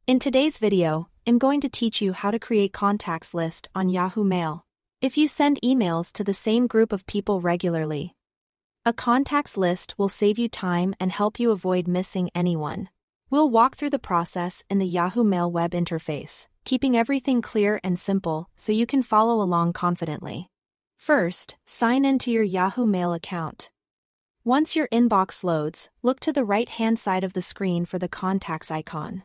In today's video, I'm going to teach you how to create contacts list on Yahoo Mail. If you send emails to the same group of people regularly, a contacts list will save you time and help you avoid missing anyone. We'll walk through the process in the Yahoo Mail web interface, keeping everything clear and simple so you can follow along confidently. First, sign in to your Yahoo Mail account. Once your inbox loads, look to the right-hand side of the screen for the contacts icon.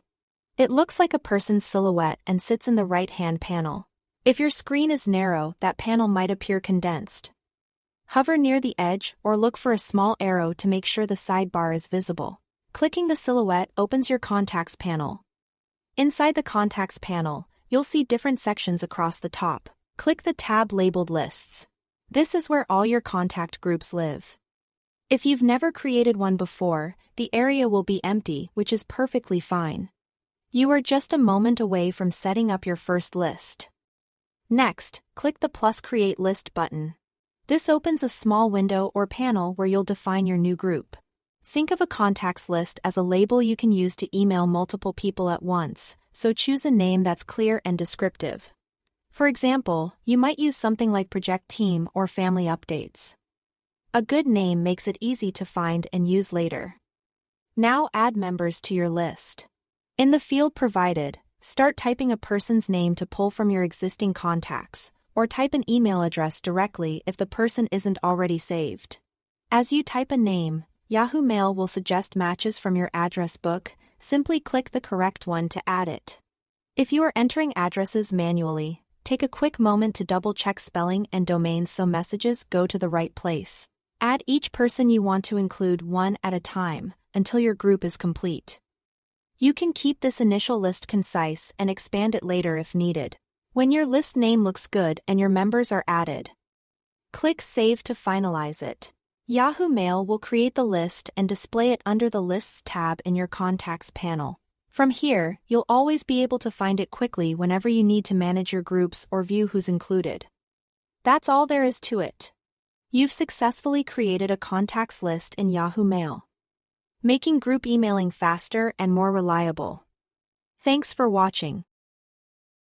It looks like a person's silhouette and sits in the right-hand panel. If your screen is narrow, that panel might appear condensed. Hover near the edge or look for a small arrow to make sure the sidebar is visible. Clicking the silhouette opens your contacts panel. Inside the contacts panel, you'll see different sections across the top. Click the tab labeled Lists. This is where all your contact groups live. If you've never created one before, the area will be empty, which is perfectly fine. You are just a moment away from setting up your first list. Next, click the plus Create List button. This opens a small window or panel where you'll define your new group. Think of a contacts list as a label you can use to email multiple people at once, so choose a name that's clear and descriptive. For example, you might use something like Project Team or Family Updates. A good name makes it easy to find and use later. Now add members to your list. In the field provided, start typing a person's name to pull from your existing contacts, or type an email address directly if the person isn't already saved. As you type a name, Yahoo Mail will suggest matches from your address book. Simply click the correct one to add it. If you are entering addresses manually, take a quick moment to double-check spelling and domains so messages go to the right place. Add each person you want to include one at a time, until your group is complete. You can keep this initial list concise and expand it later if needed. When your list name looks good and your members are added, click Save to finalize it. Yahoo Mail will create the list and display it under the Lists tab in your Contacts panel. From here, you'll always be able to find it quickly whenever you need to manage your groups or view who's included. That's all there is to it. You've successfully created a contacts list in Yahoo Mail, making group emailing faster and more reliable. Thanks for watching.